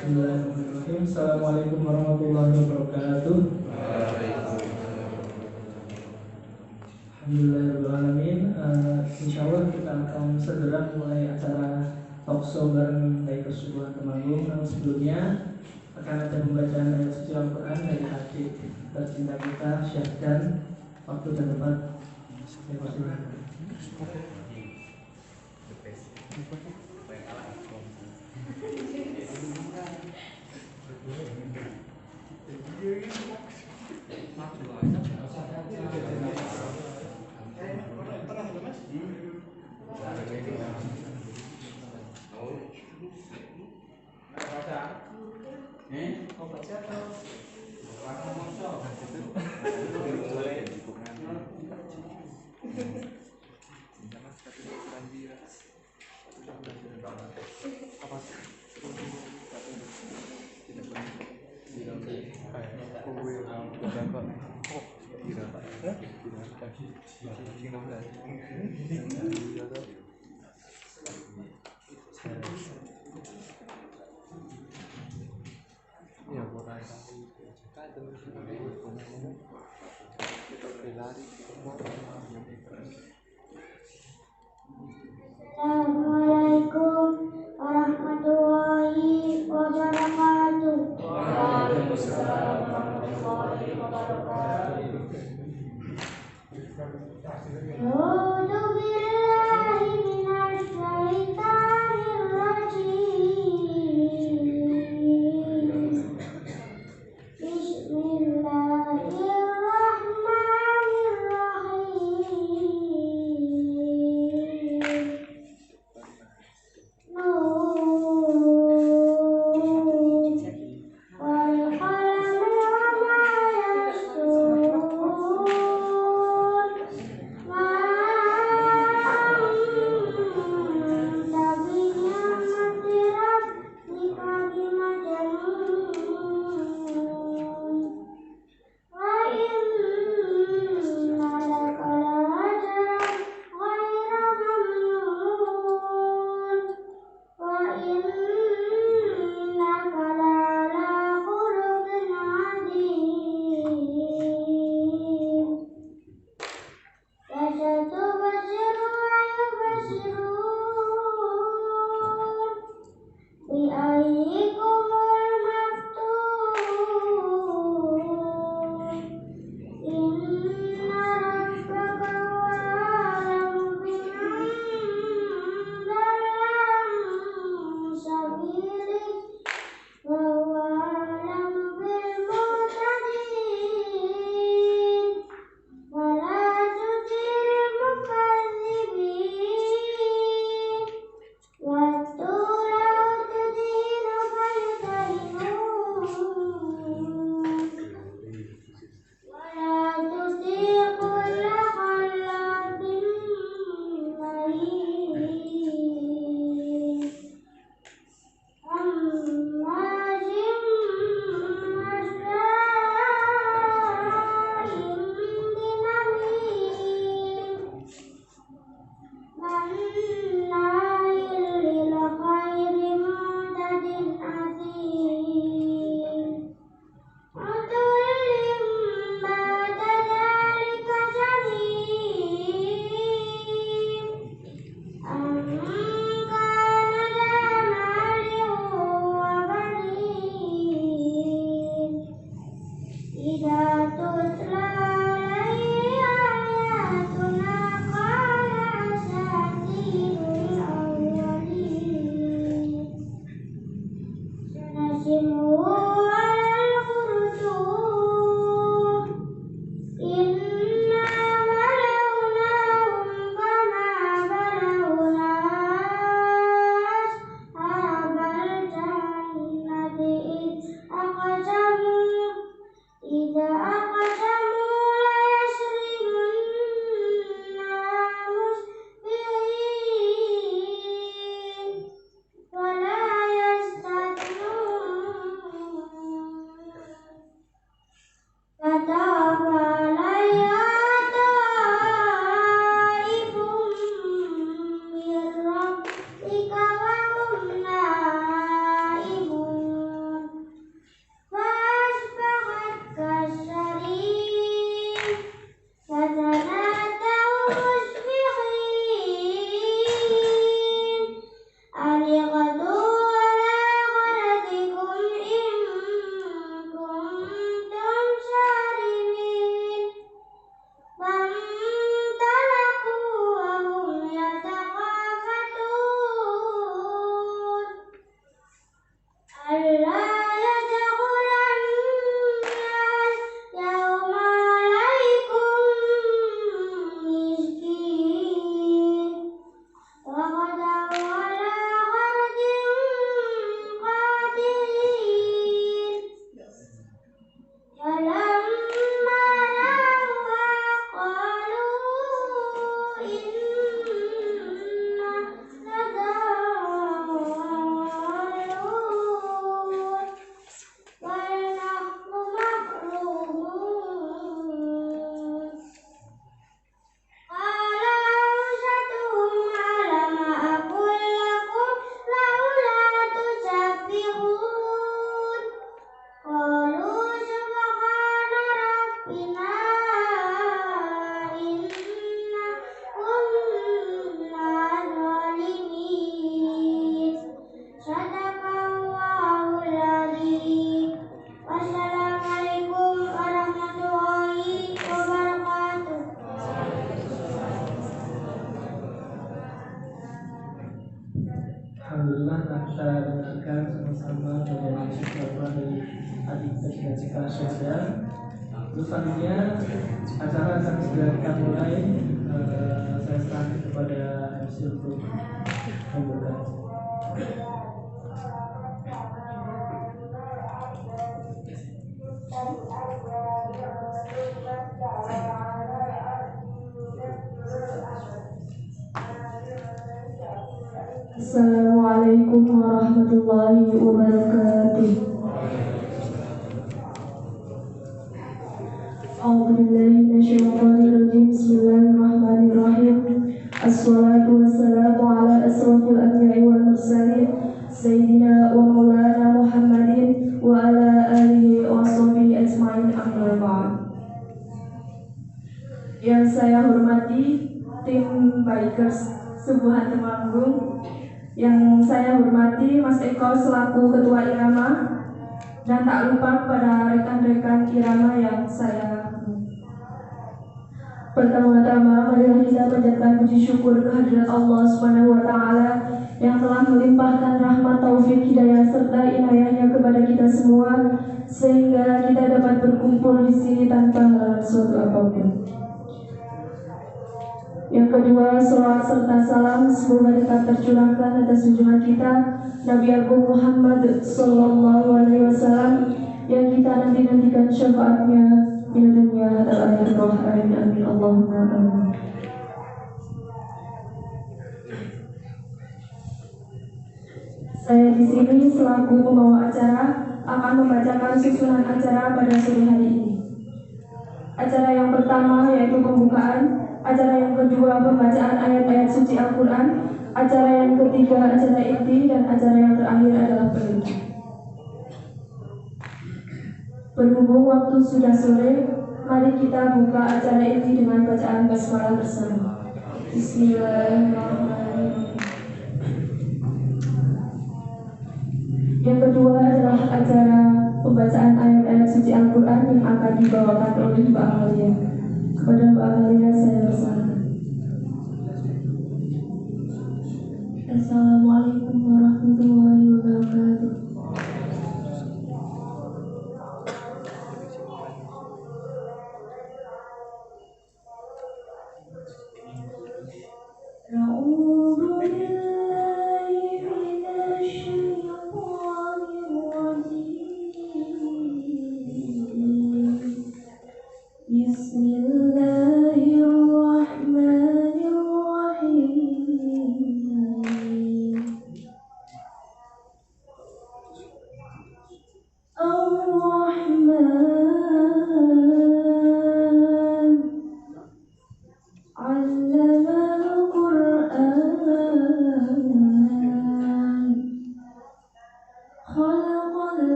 Bismillahirrahmanirrahim. Assalamualaikum warahmatullahi wabarakatuh. Alhamdulillahirrahmanirrahim. Insyaallah kita akan segera mulai acara talkshow bareng dari Persekutuan Temanggung. Namun sebelumnya akan ada pembacaan ayat suci Al-Quran dari Habib tercinta kita Syekh Dan. Waktu dan tempat saya persilakan. Assalamualaikum warahmatullahi wabarakatuh. Waalaikumsalam warahmatullahi wabarakatuh. A'udzu billahi minasy syaithanir rajim. إذا ketika syahada. Terus selanjutnya acara akan segera kita mulai. Saya serahkan kepada MC untuk membuka. Assalamualaikum warahmatullahi wabarakatuh. A'udzubillahi minasyaitonirrajim. Bismillahirrahmanirrahim. Assalatu wassalamu ala asrofil anbiya'i wal mursalin Sayyidina wa maulana Muhammadin wa ala alihi wa sahbihi ajma'in, amma ba'd. Yang saya hormati tim Bikers Subuhan Temanggung, yang saya hormati Mas Eko selaku Ketua Irama, dan tak lupa pada rekan-rekan Irama yang saya. Pertama-tama, marilah kita panjatkan puji syukur kehadirat Allah Subhanahu wa Ta'ala yang telah melimpahkan rahmat, taufik, hidayah serta inayahnya kepada kita semua, sehingga kita dapat berkumpul di sini tanpa halangan suatu apapun. Yang kedua, salawat serta salam semoga tetap tercurahkan atas junjungan kita Nabi Agung Muhammad Sallallahu Alaihi Wasallam yang kita nantikan syafaatnya di dunia dan akhir roh. Amin amin Allahumma amin. Saya di sini selaku pembawa acara akan membacakan susunan acara pada sore hari ini. Acara yang pertama yaitu pembukaan, acara yang kedua pembacaan ayat-ayat suci Al-Quran, acara yang ketiga acara inti, dan acara yang terakhir adalah penutup. Berhubung waktu sudah sore, mari kita buka acara inti dengan bacaan basmalah bersama. Bismillahirrahmanirrahim. Yang kedua adalah acara pembacaan ayat-ayat suci Al-Quran yang akan dibawakan oleh Mbak Amalia. Kepada Mbak Amalia saya bersalam. Assalamualaikum warahmatullahi wabarakatuh.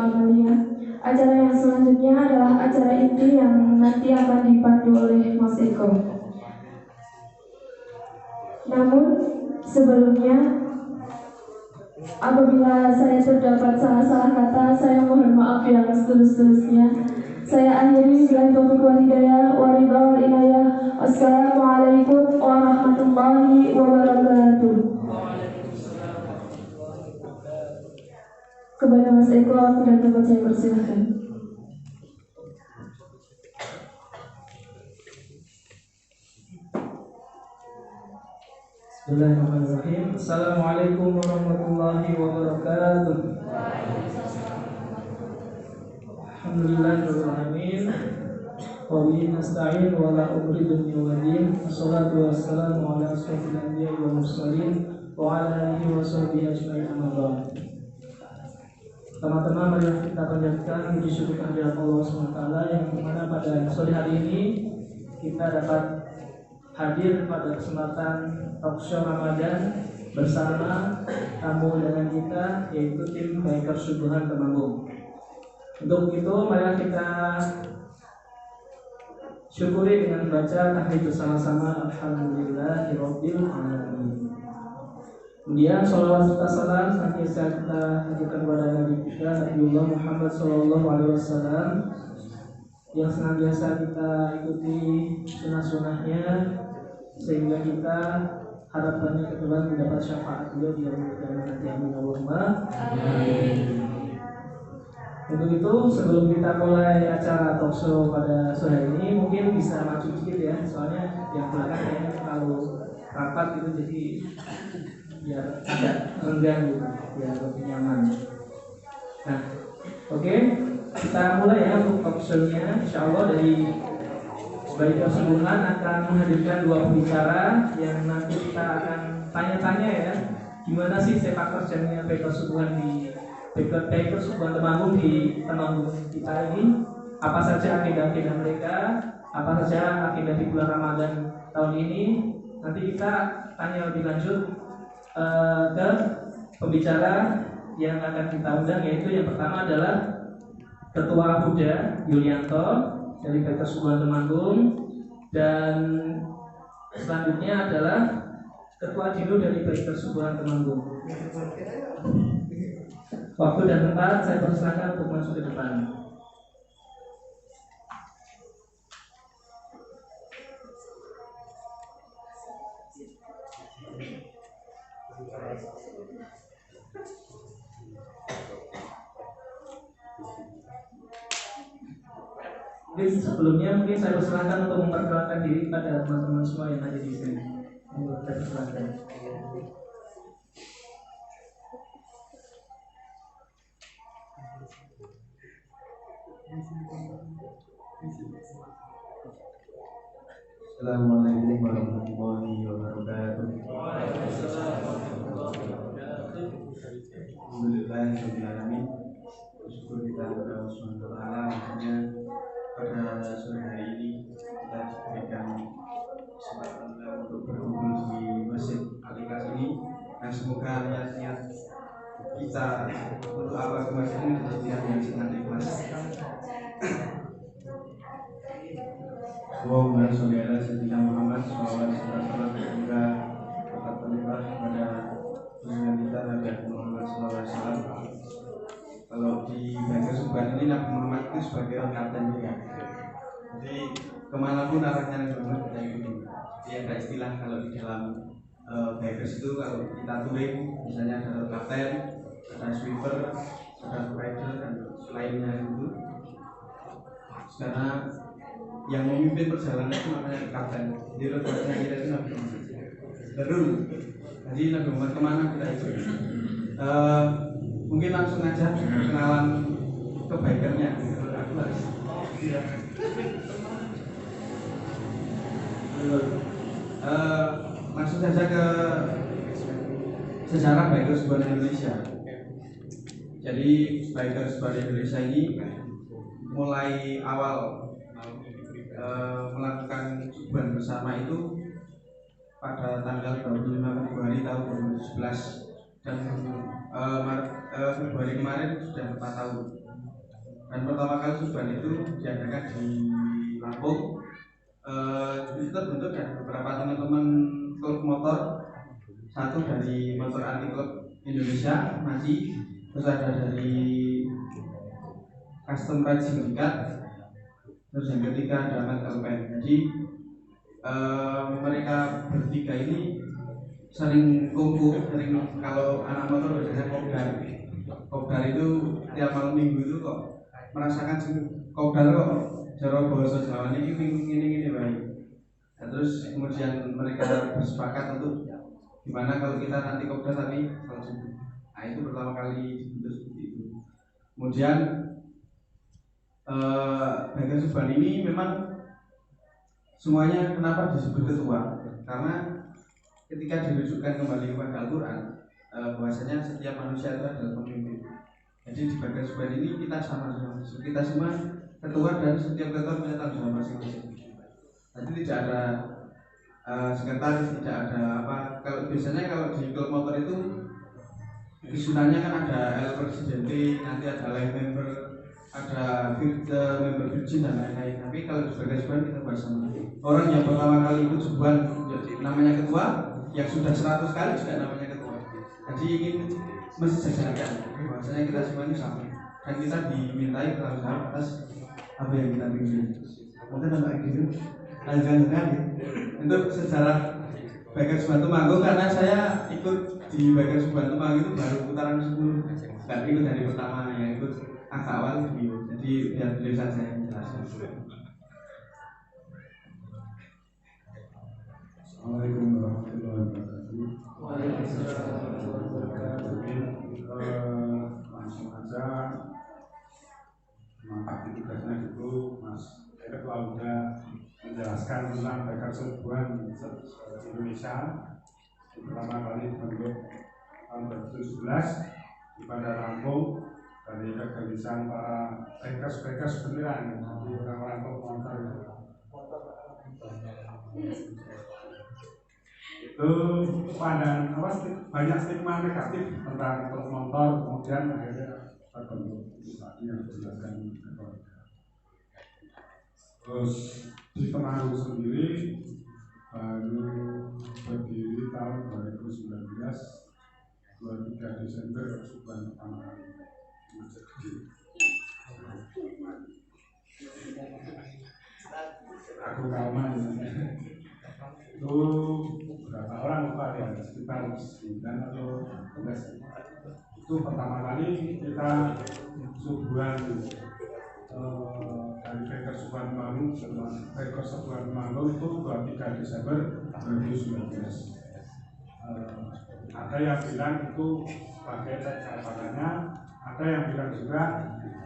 Amalia. Acara yang selanjutnya adalah acara inti yang nanti akan dipandu oleh Mas Eko. Namun sebelumnya, apabila saya terdapat salah-salah kata, saya mohon maaf yang setulus-tulusnya. Saya akhiri billahi taufiq wal hidayah wa ridha wal inayah. Wassalamualaikum warahmatullahi wabarakatuh. Kepada Mas Eko dan dapat saya persilahkan. Bismillahirrahmanirrahim. Assalamualaikum warahmatullahi wabarakatuh. Alhamdulillahirabbil alamin. Wa bihi nasta'in wa la uridu min wadin. Wassalatu wassalamu ala asyrofil anbiya'i wal mursalin wa ala alihi wa sahbihi ajma'in, amma ba'd. Teman-teman, mari kita panjatkan puji syukur kehadirat Allah SWT yang dimana pada sore hari ini kita dapat hadir pada kesempatan talkshow Ramadan bersama tamu undangan kita, yaitu tim Bikers Subuhan Temanggung. Untuk itu, mari kita syukuri dengan baca tahlil bersama-sama. Alhamdulillahirabbil alamin. Kemudian sholawat serta salam senantiasa kita hadirkan kepada Nabi kita Nabiullah Muhammad SAW yang senantiasa kita ikuti sunnah-sunnahnya, sehingga kita harapannya ke depan mendapat syafaat beliau di yaumul qiyamah nanti. Amin Allahumma amin. Untuk itu, sebelum kita mulai acara talkshow pada sore ini, mungkin bisa maju sedikit ya, soalnya yang belakang kayaknya terlalu rapat gitu, jadi biar tidak renggang gitu, biar lebih nyaman. Nah, oke, kita mulai ya untuk talkshow-nya. Insyaallah dari Bikers Subuhan akan menghadirkan dua pembicara yang nanti kita akan tanya-tanya ya, gimana sih sepak terjangnya Bikers Subuhan di Bikers Subuhan Temanggung di Temanggung kita ini, apa saja agenda-agenda mereka, apa saja agenda di bulan Ramadan tahun ini. Nanti kita tanya lebih lanjut ke pembicara yang akan kita undang, yaitu yang pertama adalah Ketua Huda Yulianto dari Bikers Subuhan Temanggung, dan selanjutnya adalah Ketua Dino dari Bikers Subuhan Temanggung. Waktu dan tempat saya persilakan untuk masuk ke depan. Mungkin sebelumnya saya persilakan untuk memperkenalkan diri pada teman-teman semua yang ada di sini. Saya persilakan. Assalamualaikum warahmatullahi wabarakatuh. Alhamdulillahirrahmanirrahim. Bersyukur kita kepada Allah SWT, akhirnya pada sore hari ini kita diberikan kesempatan untuk berkumpul di Masjid Al-Ikhlas ini, dan semoga niat-niat kita untuk awal ke masjid ini menjadi niat yang sangat ikhlas. Allahumma sholli ala sayyidina Muhammad sallallahu alaihi wasallam. Semoga tetap terlibat kepada junjungan kita Nabi Muhammad sallallahu alaihi wasallam. Kalau di Bikers Subuhan ini Nabi Muhammad itu sebagai orang kapten juga. Jadi kemanapun arahnya Nabi Muhammad kita ikuti. Jadi ada istilah kalau di dalam Bikers itu, kalau kita touring misalnya ada kapten, ada sweeper, ada rider, dan lainnya itu. Karena yang memimpin perjalanan itu namanya kapten. Jadi rutenya kita itu Nabi Muhammad. Terus, jadi Nabi Muhammad kemana kita ikut. Mungkin langsung aja kenalan ke bikernya. Aku harus. Langsung saja ke sejarah Bikers Subuhan Indonesia. Jadi Bikers Subuhan Indonesia ini mulai awal melakukan subuhan bersama itu pada tanggal 25 Februari tahun 2017, dan Februari kemarin sudah 4 tahun. Dan pertama kali subuhan itu diadakan di Lampung. Itu terbentuk dari beberapa teman-teman klub motor, satu dari Motor Anti Klub Indonesia masih, terus ada dari Custom Ride Sindikat, terus yang ketiga ada Mat Alpen. Jadi mereka bertiga ini sering kumpul, sering kalau anak motor biasanya kopdar itu tiap malam minggu itu kok merasakan kopdar kok jero bahasa Jawa ini baik. Nah, terus kemudian mereka bersepakat untuk gimana kalau kita nanti kopdar tapi salat subuh. Nah itu pertama kali dibentuk seperti itu. Kemudian Biker Subuhan ini memang semuanya kenapa disebut ketua? Karena ketika dirujukkan kembali kepada Al-Quran, bahwasanya setiap manusia itu adalah pemimpin. Jadi di Biker Subuhan ini kita sama-sama, kita semua ketua dan setiap ketua punya tanggung jawab masing-masing. Jadi tidak ada sekretaris, tidak ada apa. Kalau biasanya kalau di klub motor itu disunahnya kan ada El Presidente, nanti ada line member, ada member virgin dan lain-lain. Tapi kalau di Biker Subuhan kita bersama. Orang yang pertama kali ikut subuhan namanya ketua, yang sudah 100 kali juga namanya ketua. Jadi ingin mensejajarkan bahwasanya kita semua ini sama dan kita dimintai bertanggung jawab atas apa yang kita pilih. Mungkin tambah gitu, lanjutkan ya. Untuk sejarah Biker Subuhan Temanggung, karena saya ikut di Biker Subuhan Temanggung itu baru putaran 10, nggak ikut dari pertama, yang ikut agak awal video. Jadi biar beliau saja yang menjelaskan. Assalamualaikum warahmatullahi wabarakatuh. Waalaikumsalam warahmatullahi wabarakatuh. Langsung aja mengangkat tugasnya dulu, Mas Ketua udah menjelaskan tentang Biker Subuhan Indonesia. Pertama kali dibentuk tahun 2017 di Bandar Lampung dari kegelisahan para bikers beneran, di orang-orang motor itu pandangan banyak stigma negatif tentang klub motor, kemudian akhirnya terbentuk yang dijelaskan. Terus di Temanggung sendiri baru berdiri tahun 2019, 23 Desember subuhan pertama kali. Aku Kauman itu berapa orang lupa ya, sekitar 9 atau 11. Itu pertama kali kita subuhan dari Biker Subuhan Temanggung, Biker Subuhan Temanggung itu 23 Desember 2019. Ada yang bilang itu sebagai jabatannya, ada yang bilang juga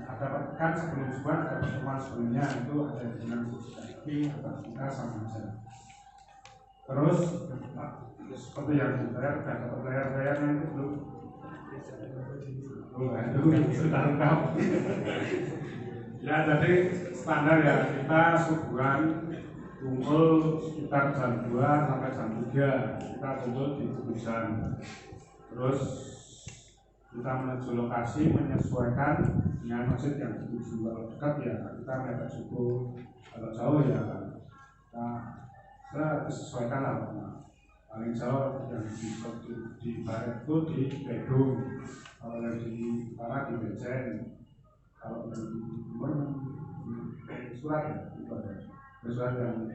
ada pekan sebelum subuhan, ada pertemuan sebelumnya, itu ada yang bilang tapi kita sama saja. Terus seperti yang dibayar, sudah dapat bayar-bayarnya itu belum? Itu sudah lengkap. Ya, jadi standar ya, kita subuhan kumpul sekitar jam 2 sampai jam 3, kita kumpul di Kubusan. Terus kita menuju lokasi menyesuaikan dengan masjid yang dituju. Kalau dekat ya kita mepet subuh, kalau jauh ya kita disesuaikan lah. Paling jauh yang di barat itu di Bedung, kalau yang di utara di Bejen, kalau di timur Surat ya, itu ada surat yang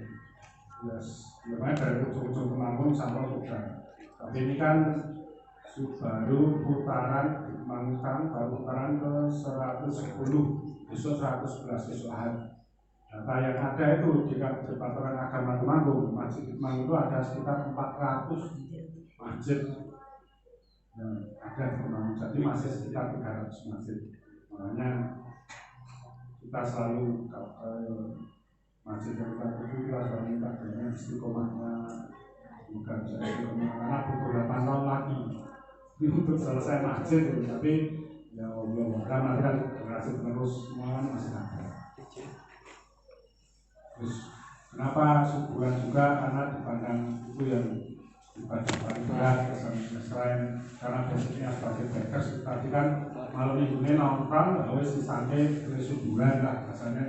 lumayan dari ujung-ujung Temanggung sampai Surat. Tapi ini kan baru putaran Temanggung, baru putaran ke 110, besok 111 besok hari. Data yang ada itu di Departemen Agama Temanggung, masjid di Temanggung itu ada sekitar 400 masjid yang ada di Temanggung, jadi masih sekitar 300 masjid. Makanya kita selalu masjid yang kita tuju, kita selalu minta dengan istiqomahnya, semoga bisa istiqomah, karena butuh 8 tahun lagi untuk selesai masjid, tapi ya Allah, nanti kan generasi penerus semua masih ada. Terus kenapa subuhan juga, karena dipandang itu yang ibadah pariwara selain karena basicnya sebagai bakers tadi kan malam minggu ini nongkrong harus disangke kesuburan lah biasanya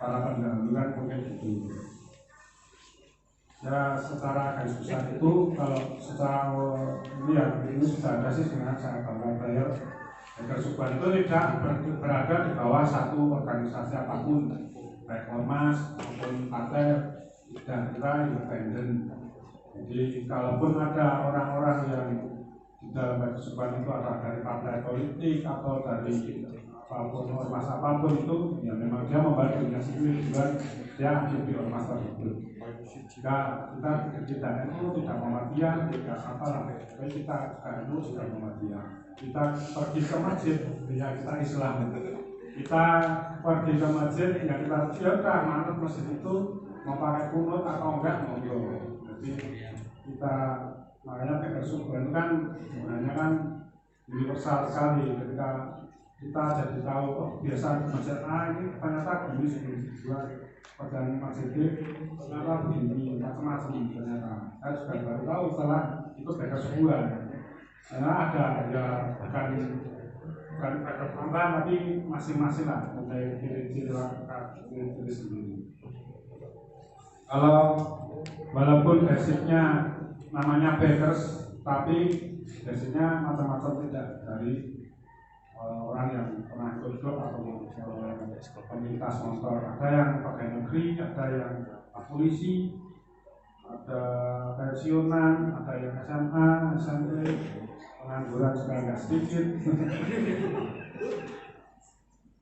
para pendahulu kan mungkin gitu. Ya secara garis besar itu kalau secara ini sudah ada sih sebenarnya saya bahwa bayar bakers Subhan itu tidak berada di bawah satu organisasi apapun baik ormas maupun partai, tidak, kita independen. Jadi kalaupun ada orang-orang yang di dalam bakers Subhan itu ada dari partai politik atau dari apapun ormas apapun itu, ya memang dia membantunya sendiri juga dia aktif di ormas tersebut. Jika kita tidak NU, tidak Muhammadiyah, tidak apalah, tapi kita NU tidak Muhammadiyah. Kita pergi ke masjid, ya kita Islam. Kita pergi ke masjid, ya kita siapkan manut masjid itu mau pakai kunut atau enggak monggo. Jadi kita makanya bakers Subhan itu kan sebenarnya kan universal sekali. Ketika kita jadi tahu oh biasa masjid A ini ternyata begini juga perjalanan masjid B ternyata begini macam-macam ternyata. Saya juga baru tahu setelah itu bakers Subhan. Karena ada ya bukan bakers tambahan tapi masing-masing lah dari ciri-ciri sendiri. Kalau walaupun basicnya namanya bakers tapi basicnya macam-macam, tidak dari orang yang pernah ikut klub atau komunitas motor. Ada yang pegawai negeri, ada yang polisi, ada pensiunan, ada yang SMA, SMP, pengangguran juga nggak sedikit,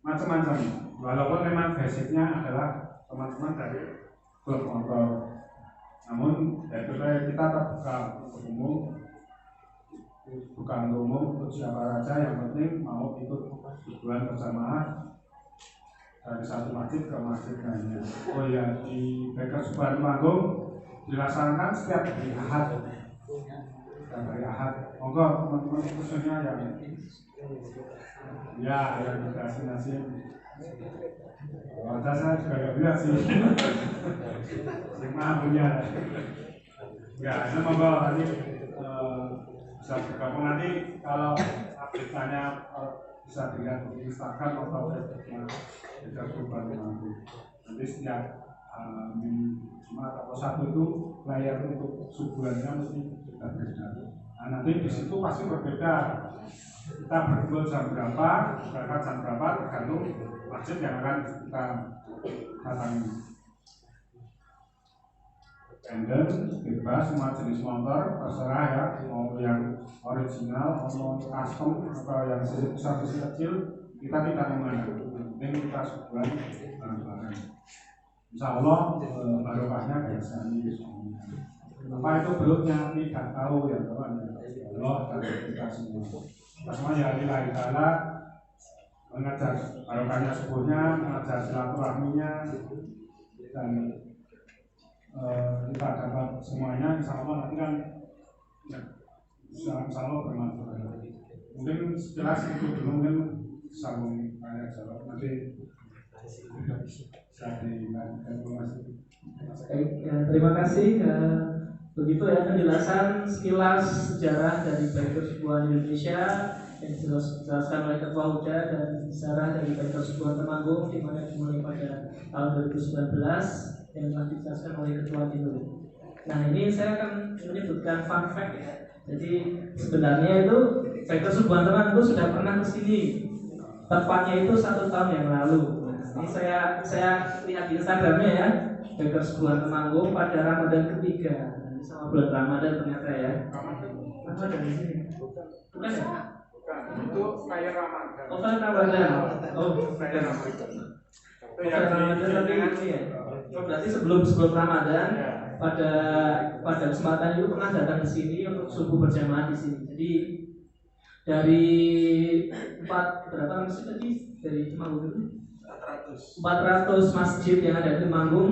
macam-macam. Walaupun memang basicnya adalah teman-teman dari klub motor, namun kita terbuka untuk umum. Bukan umum untuk siapa saja, yang penting mau ikut tujuan berjamaah dari satu masjid ke masjid lainnya. Oh ya, di bakers Subhan Temanggung dilaksanakan setiap hari Ahad. Setiap hari Ahad. Monggo teman-teman khususnya yang destinasi. Wajah saya juga nggak bilang sih. Yang punya. Ya, ini monggo tadi. Bisa bergabung nanti kalau update-nya bisa dilihat di Instagram atau Facebooknya bakers Subhan Temanggung. Nanti setiap Jumat atau Sabtu itu layar untuk subuhannya mesti sudah beda. Nah, nanti di situ pasti berbeda. Kita berkumpul jam berapa, berangkat jam berapa tergantung masjid yang akan kita datangi. Independen, bebas, semua jenis motor, terserah ya, mau yang original, mau custom, atau yang besar kecil, kita tidak memandang. Penting kita sebulan bareng-bareng. Insya Allah barokahnya biasa ini semuanya. Apa itu belutnya tidak tahu ya kawan, Allah dan kita semua. Kita semua ya lillahi ta'ala mengajar barokahnya subuhnya, mengajar silaturahminya, dan kita dapat semuanya. Insya Allah nanti kan ya, insya Allah bermanfaat. Mungkin sejelas itu dulu, mungkin sambung tanya jawab nanti bisa dilanjutkan. Terima kasih. Begitu ya penjelasan sekilas sejarah dari bakers Subhan Indonesia yang dijelaskan oleh Ketua Huda dan sejarah dari bakers Subhan Temanggung di mana dimulai pada tahun 2019 yang telah dijelaskan oleh Ketua Dino. Nah, ini saya akan menyebutkan fun fact ya. Jadi sebenarnya itu bakers Subhan Temanggung sudah pernah ke sini. Tepatnya itu 1 tahun yang lalu. Ini saya lihat di Instagramnya ya, bakers Subhan Temanggung pada Ramadan ketiga. Ini sama bulan Ramadan ternyata ya. Ramadan di sini. Bukan ya? Itu kayak Ramadan. Oh, kan Ramadan. Oh, Kayak Ramadan. Ramadan tapi ini ya. Oh, berarti sebelum Ramadan pada kesempatan itu pernah datang ke sini untuk subuh berjamaah di sini. Jadi dari berapa masjid tadi dari Temanggung itu? 400 masjid yang ada di Temanggung,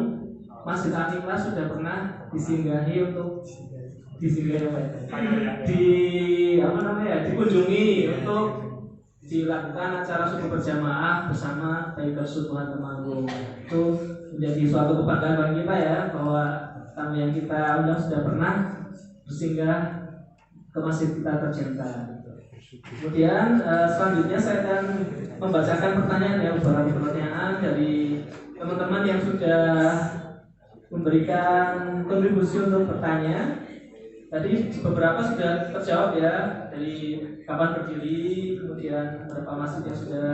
Masjid Al-Ikhlas sudah pernah disinggahi untuk dikunjungi untuk dilakukan acara subuh berjamaah bersama bakers Subhan Temanggung. Itu menjadi suatu kebanggaan bagi kita ya, bahwa tamu yang kita undang sudah pernah bersinggah ke masjid kita tercinta. Kemudian selanjutnya saya akan membacakan pertanyaan ya, beberapa pertanyaan dari teman-teman yang sudah memberikan kontribusi untuk bertanya. Tadi beberapa sudah terjawab ya, dari kapan berdiri, kemudian berapa masjid yang sudah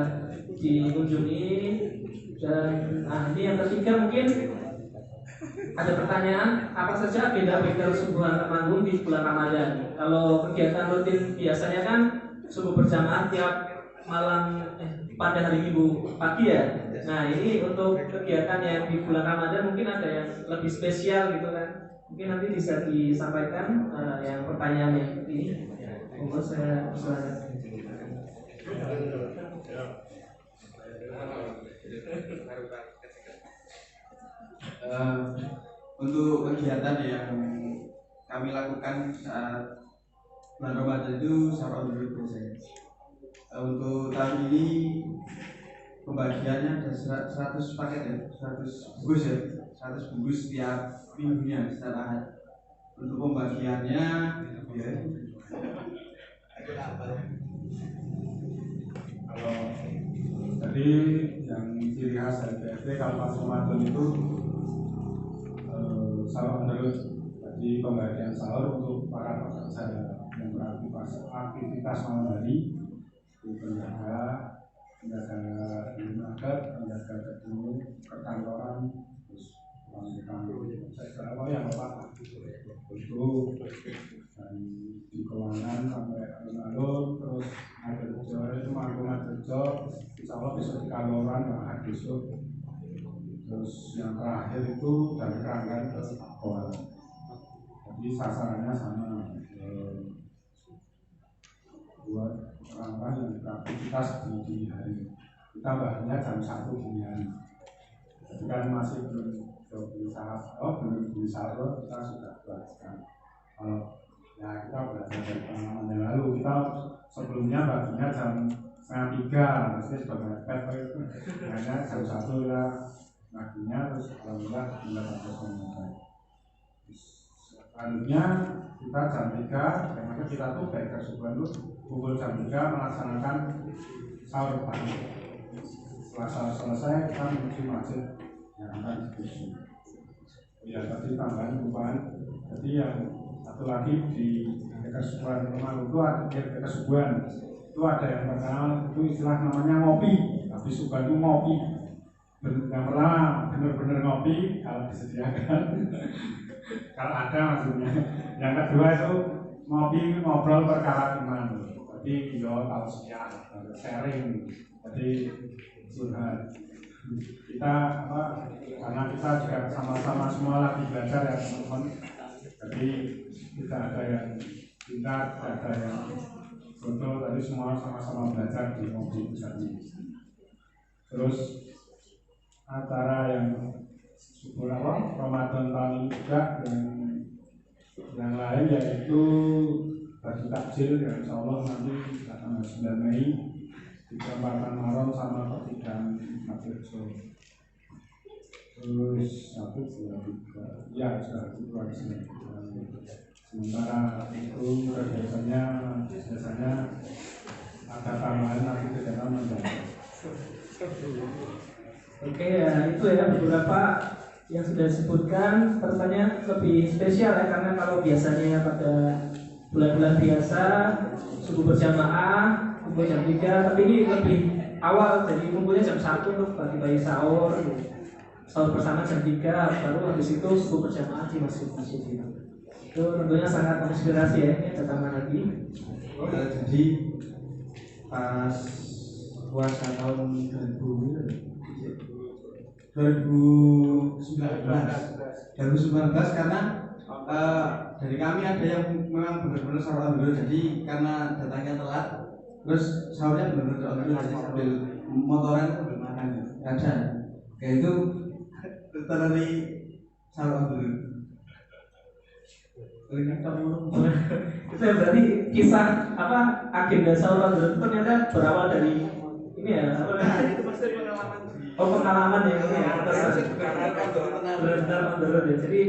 dikunjungi, dan ini yang ketiga mungkin ada pertanyaan, apa saja agenda-agenda subuhan Temanggung di bulan Ramadan? Kalau kegiatan rutin biasanya kan subuh berjamaah tiap malam pada hari Minggu pagi ya. Nah ini untuk kegiatan yang di bulan Ramadan mungkin ada yang lebih spesial gitu kan? Mungkin nanti bisa disampaikan yang pertanyaan yang ini. Monggo saya persilakan. Untuk kegiatan yang kami lakukan saat bulan Ramadan itu sahur on the road biasanya. Untuk tahun ini pembagiannya ada 100 paket ya, 100 bungkus ya, 100 bungkus tiap minggunya setiap Ahad. Untuk pembagiannya ya, Kalau jadi yang ciri khas dari BFT kalau pas Ramadan itu sahur on the road. Jadi pembagian sahur untuk para pekerja yang beraktivitas malam hari, penjaga minimarket, penjaga gedung, perkantoran, terus tukang sektor apa yang apa itu, dan di keuangan sampai alun-alun, terus ada kerja itu mangkungan kerja, insya Allah besok di kantoran dan besok. Terus yang terakhir itu dari keranggan ke bawah. Jadi sasarannya sama, buat orang-orang yang beraktivitas di dini hari. Kita bahasnya jam 1 dini hari. Jadi kan masih belum belum sahur, kita sudah belajar. Kalau ya kita belajar dari pengalaman yang lalu, kita sebelumnya baginya jam 2:30, mesti sudah mepet itu. Hanya jam 1 ya baginya, terus alhamdulillah sampai selesai. Selanjutnya kita jam 3, karena kita tuh baik kesubuhan tuh pukul jam 3 melaksanakan sahur pagi. Setelah sahur selesai kita menuju masjid yang akan diskusi. Ya tadi tambahan. Jadi yang satu lagi di kesubuhan Temanggung itu ada kesubuhan. Itu ada yang terkenal itu istilah namanya ngopi. Tapi subuhan itu ngopi. Yang pertama benar-benar ngopi kalau disediakan. Kalau ada maksudnya. Yang kedua itu ngopi ngobrol perkara iman. Jadi yo tausiah, sharing. Jadi curhat. Kita karena kita juga sama-sama semua lagi belajar ya teman-teman. Jadi tidak ada yang pintar, tidak ada yang bodoh. Tadi semua sama-sama belajar di ngopi tadi. Terus acara yang Ramadan tahun ini juga yang lain yaitu bagi takjil yang insya Allah nanti tanggal 9 Mei di perempatan Maron sama pertigaan Masjid. Terus 1, 2, 3 ya sudah itu aja. Sementara itu biasanya ada tambahan nanti kegiatan menjadi. Oke ya, itu ya beberapa yang sudah disebutkan. Pertanyaan lebih spesial ya, karena kalau biasanya pada bulan-bulan biasa subuh berjamaah kumpul jam 3, tapi ini lebih awal, jadi kumpulnya jam 1 untuk bagi-bagi sahur bersama jam 3, baru habis itu subuh berjamaah di masjid-masjid itu. Itu tentunya sangat menginspirasi ya. Ini ada tambahan lagi. Jadi pas puasa tahun 2019 karena dari kami ada yang memang benar-benar sahur dulu, jadi karena datangnya telat terus sahurnya benar-benar dulu, jadi sambil motoran sambil makan ada kayak itu literally sahur dulu. Itu ya berarti kisah agenda sahur dulu ternyata berawal dari ini ya, itu pasti pengalaman. Pengalaman ya, ini ya, benar-benar ya. Jadi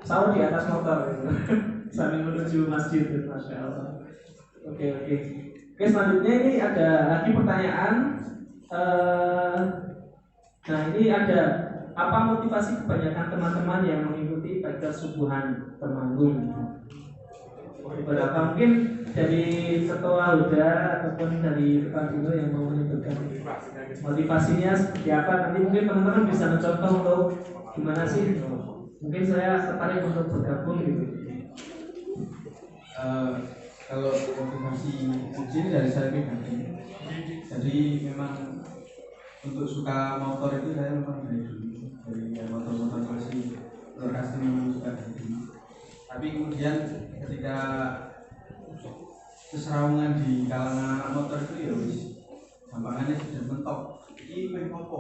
sahur di atas motor gitu. sambil menuju masjid. Masya Allah. Oke. Oke, selanjutnya ini ada lagi pertanyaan. Nah, ini ada apa motivasi kebanyakan teman-teman yang mengikuti belajar subuhan Temanggung? Beberapa mungkin dari ketua Huda ataupun dari Pak Dino yang mau menyebutkan motivasinya seperti apa. Nanti mungkin teman-teman bisa mencontoh untuk gimana sih. Mungkin saya tertarik untuk bergabung gitu. Kalau motivasi ini dari saya pribadi, jadi memang untuk suka motor itu saya memang dari dulu, dari motor masih lokasi memang suka dari dulu. Tapi kemudian ketika keserawungan di kalangan anak motor itu ya wis gampangannya sudah mentok. Ini apa?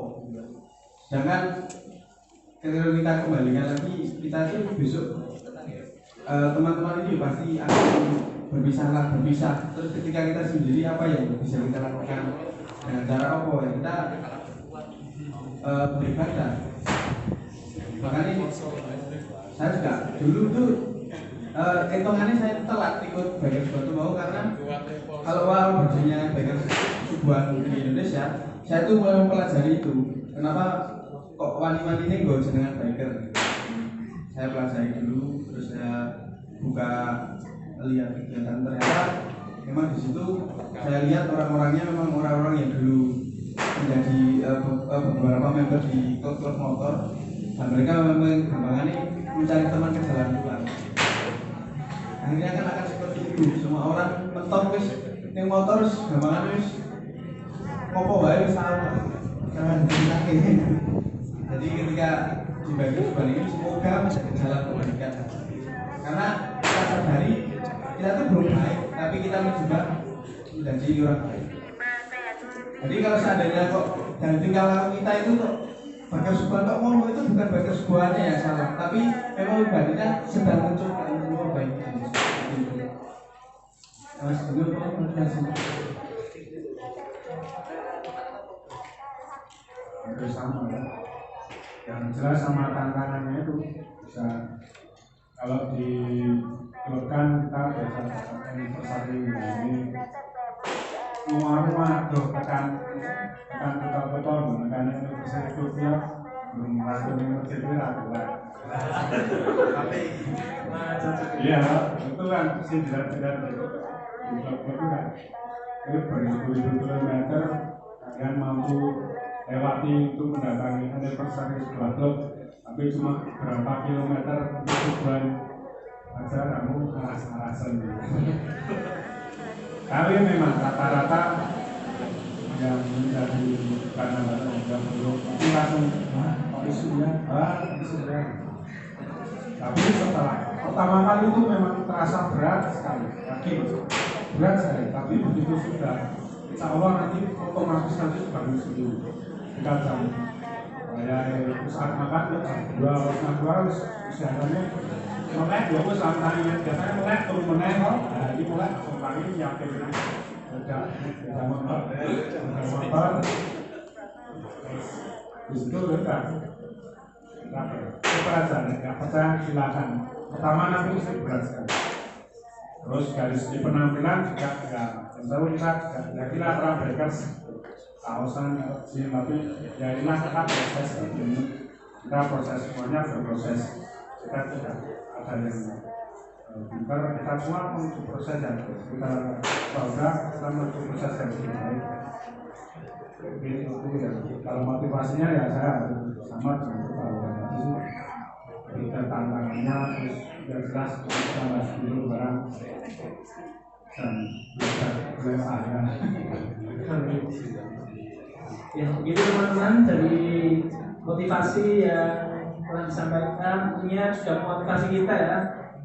Sedangkan ketika kita kembalikan lagi, kita itu besok teman-teman ini pasti akan berpisah. Terus ketika kita sendiri apa yang bisa kita lakukan dengan cara apa ya kita beribadah. Makanya saya juga dulu tuh hitungannya saya telat ikut Biker Subuhan Temanggung karena kalau awal berdirinya Biker Subuhan di Indonesia, saya tuh mulai mempelajari itu kenapa kok wani-wani ini gue jenengan biker. Saya pelajari dulu, terus saya buka lihat kegiatan, ternyata memang di situ saya lihat orang-orangnya memang orang-orang yang dulu menjadi beberapa member di klub motor, dan mereka memang gampangannya mencari teman ke jalan pulang. Akhirnya kan akan seperti itu, semua orang mentok wis yang motor wis gampangannya wis ngopo wae wis sama jangan dikake. Jadi ketika di Biker Subuhan ini semoga menjadi jalan kebaikan, karena kita sadari kita tuh belum baik, tapi kita mencoba menjadi orang baik. Jadi kalau seandainya kok dan tinggal kita itu kok Biker Subuhan kok ngomong itu bukan Biker Subuhannya yang salah, tapi memang pribadinya sedang mencoba untuk memperbaiki. Mas Dino, hampir sama ya. Yang jelas sama tantangannya itu bisa kalau di klubkan kita biasa anniversary ini rumah-rumah tuh tekan betul makanya anniversary itu dia belum langsung masjid itu raguan. Iya, itu kan sih tidak di klub itu kan itu beribu-ribu kilometer kalian mampu lewati untuk mendatangi anniversary sebuah klub, tapi cuma berapa kilometer untuk tujuan aja kamu aras-arasan gitu. Tapi memang rata-rata yang menjadi kadang-kadang yang belum itu langsung isunya. Tapi setelah pertama kali itu memang terasa berat sekali, yakin berat sekali. Tapi begitu sudah, insya Allah nanti otomatis nanti bagus dulu. Kita jam saat makan dua usianya mulai dua puluh sampai biasanya mulai turun meneng kok. Nah ini mulai kembali yakin ada motor di situ udah pelajaran nggak percaya silakan. Pertama nanti mesti berat sekali. Terus dari segi penampilan juga nggak tentu kita pernah Bikers kaosan sih, tapi ya inilah kita proses ini, kita proses semuanya berproses. Kita tidak ada yang pintar, kita semua menuju proses yang kita bangga, kita menuju proses yang lebih baik. Itu ya. Kalau motivasinya ya saya sama dengan itu sih. Kita tantangannya terus yang jelas kita harus dulu barang dan belajar oleh saya. Ya, begitu teman-teman, dari motivasi yang telah disampaikan tentunya juga motivasi kita ya.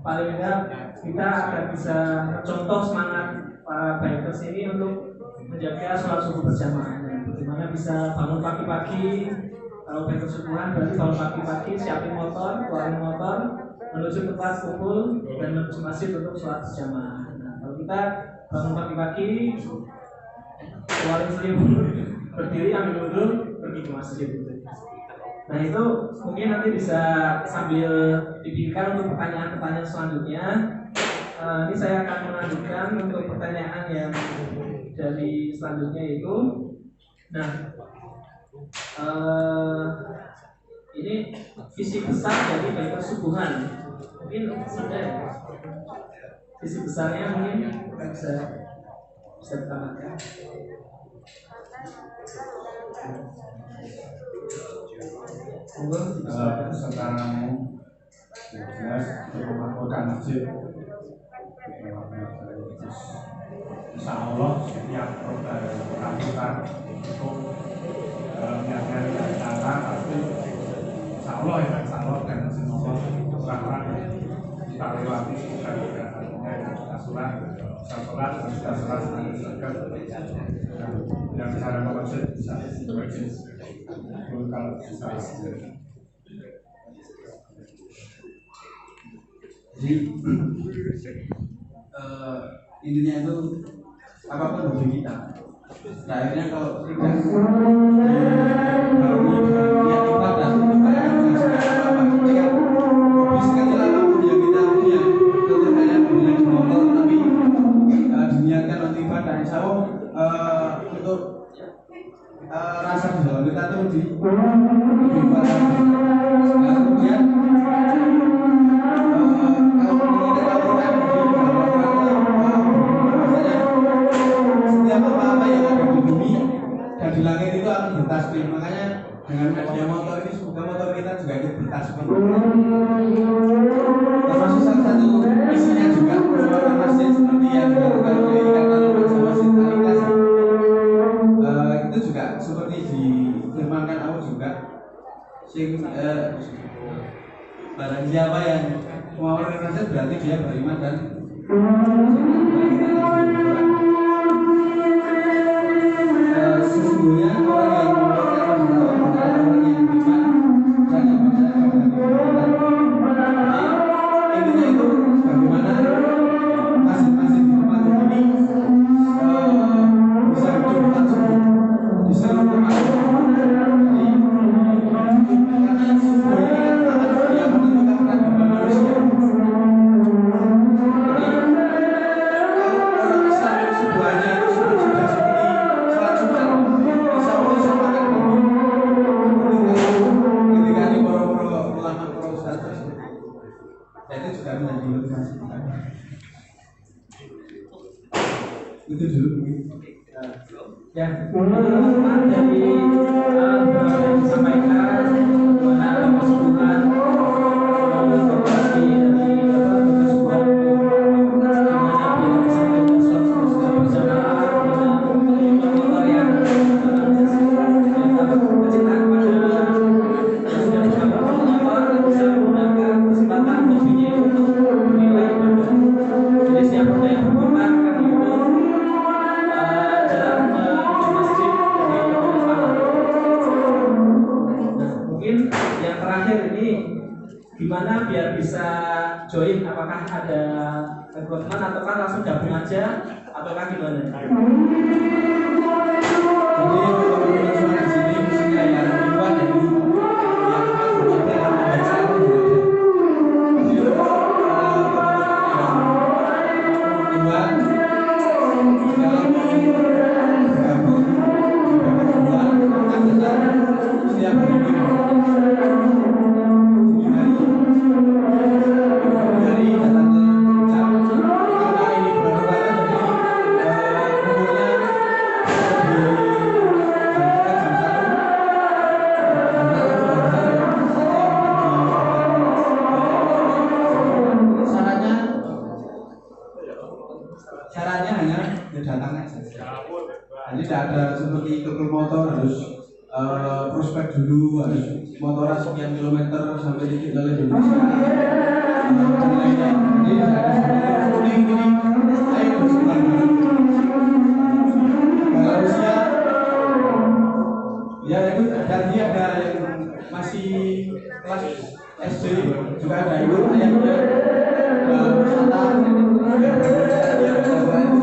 Paling tidak kita akan bisa mencontoh semangat para bikers ini untuk menjaga sholat subuh berjamaah. Bagaimana bisa bangun pagi-pagi, kalau Biker Subuhan berarti bangun pagi-pagi, siapin motor, keluarin motor, menuju tempat kumpul dan menuju masjid untuk sholat berjamaah. Nah, kalau kita bangun pagi-pagi, keluarin selimut, berdiri ambil wudhu, pergi ke masjid gitu. Nah itu mungkin nanti bisa sambil dipikirkan untuk pertanyaan-pertanyaan selanjutnya. ini saya akan melanjutkan untuk pertanyaan yang dari selanjutnya itu. Nah, ini visi besar dari baik persubuhan. Mungkin sudah visi besarnya mungkin bisa ditamatkan. Sekarang jelas untuk memakmurkan masjid. Insya Allah setiap perabotan itu niatnya dari tanah, tapi insya Allah dan semoga orang-orang kita lewati dan kita sholat yang cara masjid bisa berjis kalau bisa. Jadi intinya itu apapun bagi kita. Nah, akhirnya kalau tidak niat ibadah itu kayak apa? Sekali apapun yang kita punya, contohnya punya motor tapi diniatkan untuk ibadah, insya Allah untuk rasa di dalam kita itu lebih kuat. Nah, kemudian di langit itu akan bertasbih, makanya dengan adanya motor ini semoga motor kita juga ikut bertasbih. Termasuk salah satu isinya juga perawatan masjid seperti yang dilakukan oleh Ikatan Remaja Masjid Alikas. Itu juga seperti difirmankan Allah juga. Barang siapa yang mengawal masjid berarti dia beriman dan sesungguhnya orang yang mempercayai Allah adalah orang yang beriman dan yang percaya pada Tuhan. Intinya itu bagaimana masjid-masjid di tempat ini bisa hidup langsung di seluruh tempat. Karena subuh ini kan amat yang menentukan kehidupan manusia. Itu dulu ya, teman-teman dari yang disampaikan mengenai keseluruhan informasi dari keseluruhan gimana biar bisa besok berjamaah dengan motor yang dapat kecintaan pada yang sudah dicapai motor bisa menggunakan kesempatan hobinya untuk menilai ibadah. Jadi setiap orang yang bermotor kan itu mungkin yang terakhir ini gimana biar bisa join, apakah ada rekrutmen ataukah langsung gabung aja ataukah gimana? jadi teman-teman semua di sini khususnya yang luar dari yang berbeda dalam membaca caranya hanya datang aja. Jadi tidak ada seperti tuker motor harus prospek dulu, harus motoran sekian kilometer sampai di tinggal Indonesia dan lainnya. Jadi tidak ada seperti ini. Ayo bersemangat. Kalau usia ya itu dan dia ada yang masih kelas SD juga ada ikut ayahnya wisata itu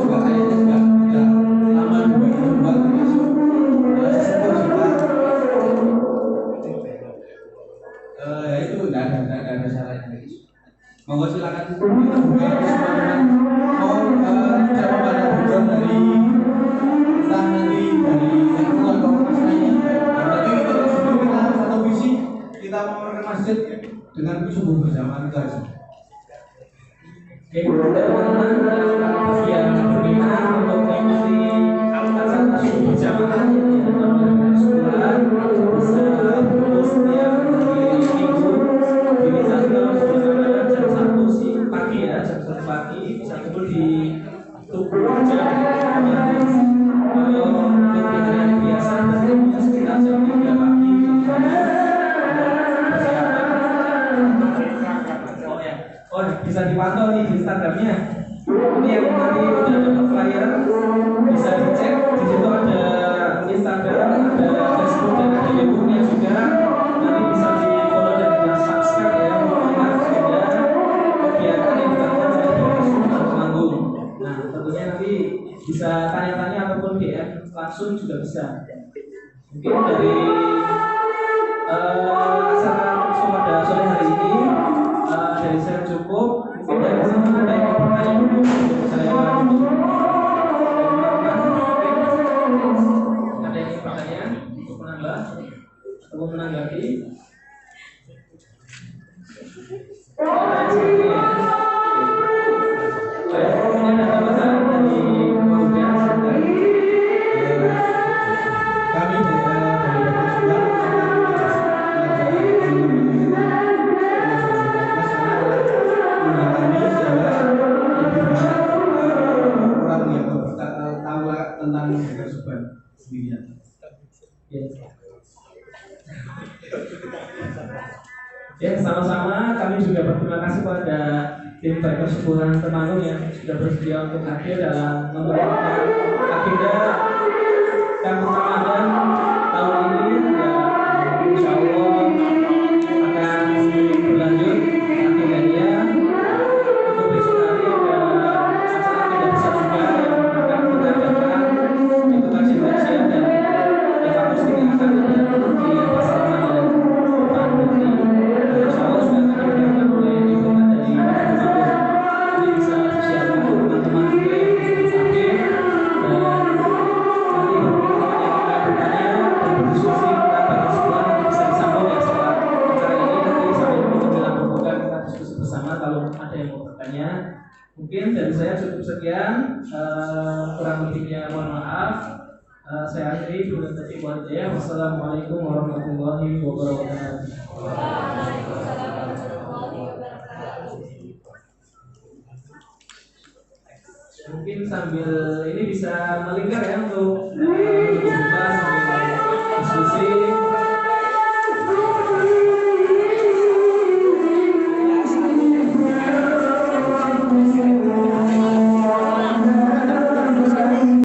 juga kayaknya juga tidak lama juga itu buat termasuk sesepuh juga ya itu tidak ada syaratnya. Monggo silakan kita buka semua teman. Oke, teman-teman yang berminat untuk mengikuti acara subuh berjamaah yang dilakukan sekolah bisa berkumpul setiap hari Minggu di tanggal jam 1 pagi ya, jam 1 pagi bisa kumpul di tubuh jam. Kalau untuk hari biasa tentunya sekitar jam 3 pagi. Oh, bisa dipantau nih di Instagramnya. Ini yang nanti udah dapat flyer bisa dicek. Di situ ada Instagram, ada Facebook dan ada YouTube-nya juga. Nanti bisa di follow dan di subscribe ya. Karena ada kegiatan yang dilakukan oleh Bapak Temanggung. Nah, tentunya nanti bisa tanya-tanya ataupun DM langsung juga bisa. Mungkin dari acara pada sore hari ini dari saya cukup. Mungkin dari teman-teman ada yang mau bertanya dulu saya tutup. Ada yang ingin bertanya untuk menambah atau menanggapi? Kemudian ada tambahan dari pemuda Kami dari tentang Baker Subhan sendirian. Ya, sama-sama kami juga berterima kasih pada tim Baker Subhan Temanggung yang sudah bersedia untuk hadir dalam memeriahkan agenda Kampung Ramadan tahun ini ya, insya Allah akan berlanjut agendanya. Untuk besok hari ada acara tidak besar juga yang akan kita adakan, yaitu kajian dan evaluasi yang akan dilakukan di pasar Ramadan depan nanti. Insya Allah juga akan diberikan oleh dukungan dari Bapak Gubernur. Jadi bisa disiapkan teman-teman juga yang bisa hadir dan nanti bertanya dan berdiskusi tentang Baker Subhan nanti bisa disambung ya setelah acara ini. Nanti sambil menjelang berbuka kita diskusi bersama kalau ada yang mau bertanya. Mungkin dari saya cukup sekian, kurang lebihnya mohon maaf. Saya akhiri dulu tadi buat saya. Wassalamualaikum warahmatullahi wabarakatuh. Waalaikumsalam warahmatullahi wabarakatuh. Mungkin sambil ini bisa melingkar ya untuk